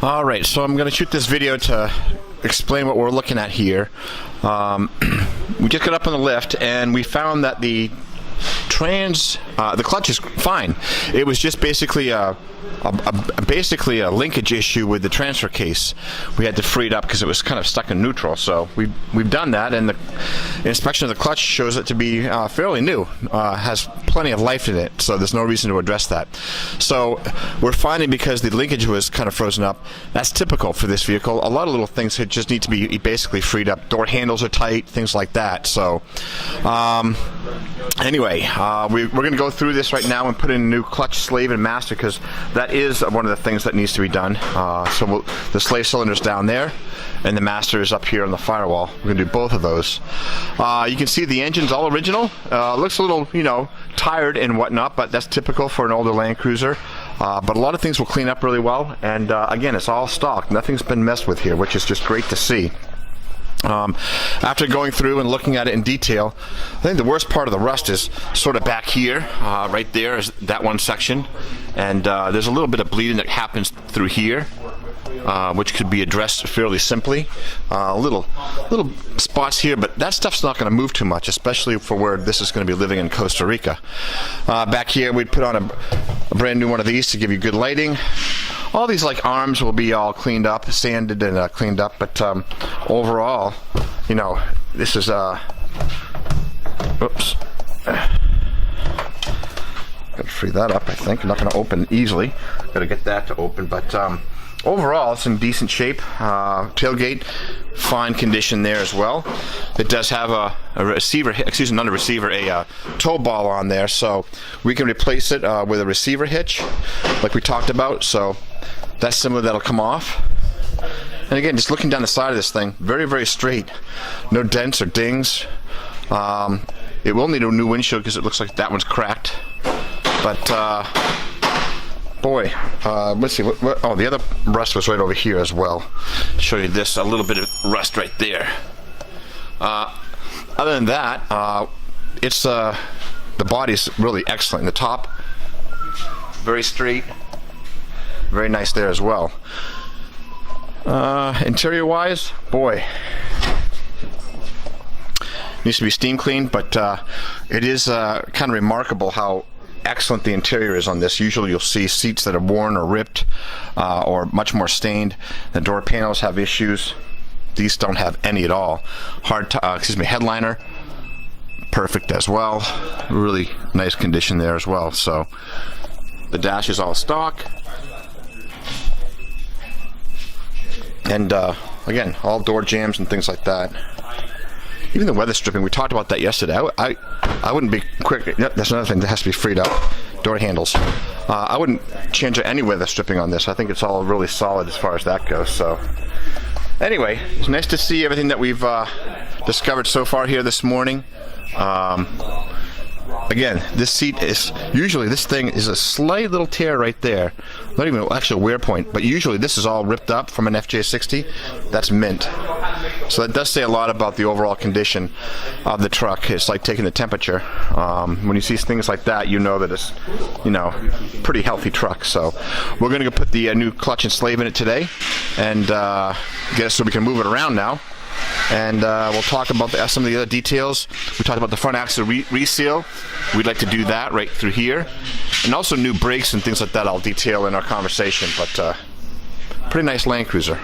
All right, so I'm going to shoot this video to explain what we're looking at here. We just got up on the lift and we found that the clutch is fine. It was just basically a linkage issue with the transfer case. We had to free it up because it was kind of stuck in neutral. So we've done that, and the inspection of the clutch shows it to be fairly new. Has plenty of life in it, so there's no reason to address that. So we're finding, because the linkage was kind of frozen up, that's typical for this vehicle. A lot of little things that just need to be basically freed up. Door handles are tight, things like that. So anyway, we're going to go through this right now and put in a new clutch slave and master, because that is one of the things that needs to be done. The slave cylinder's down there and the master is up here on the firewall. We're going to do both of those. You can see the engine's all original. Looks a little, tired and whatnot, but that's typical for an older Land Cruiser. But a lot of things will clean up really well, and again, it's all stock. Nothing's been messed with here, which is just great to see. After going through and looking at it in detail, I think the worst part of the rust is sort of back here. Right there is that one section, and there's a little bit of bleeding that happens through here, which could be addressed fairly simply. Little spots here, but that stuff's not going to move too much, especially for where this is going to be living in Costa Rica. Back here, we'd put on a brand new one of these to give you good lighting. All these arms will be all cleaned up, sanded and cleaned up, but overall, this is oops. Gotta free that up, I think. Not gonna open easily. Gotta get that to open, but overall, it's in decent shape. Tailgate, fine condition there as well. It does have a receiver, not a receiver, a tow ball on there, so we can replace it with a receiver hitch, like we talked about. So that's similar, that'll come off. And again, just looking down the side of this thing, very, very straight. No dents or dings. It will need a new windshield because it looks like that one's cracked. But boy, let's see. Oh, the other rust was right over here as well. Show you this, a little bit of rust right there. Other than that, it's the body's really excellent. The top, very straight, very nice there as well. Interior wise, boy, needs to be steam cleaned, but it is kind of remarkable how excellent the interior is on this. Usually you'll see seats that are worn or ripped or much more stained. The door panels have issues. These don't have any at all. Headliner, perfect as well. Really nice condition there as well. So the dash is all stock. And again, all door jambs and things like that. Even the weather stripping, we talked about that yesterday. I wouldn't be quick. That's another thing that has to be freed up. Door handles. I wouldn't change any weather stripping on this. I think it's all really solid as far as that goes. So anyway, it's nice to see everything that we've discovered so far here this morning. Again, this seat is, usually this thing is a slight little tear right there. Not even actually a wear point, but usually this is all ripped up from an FJ60. That's mint. So that does say a lot about the overall condition of the truck. It's like taking the temperature. When you see things like that, you know that it's, pretty healthy truck. So we're going to go put the new clutch and slave in it today and get it so we can move it around now. And we'll talk about some of the other details. We talked about the front axle reseal. We'd like to do that right through here. And also new brakes and things like that I'll detail in our conversation. But pretty nice Land Cruiser.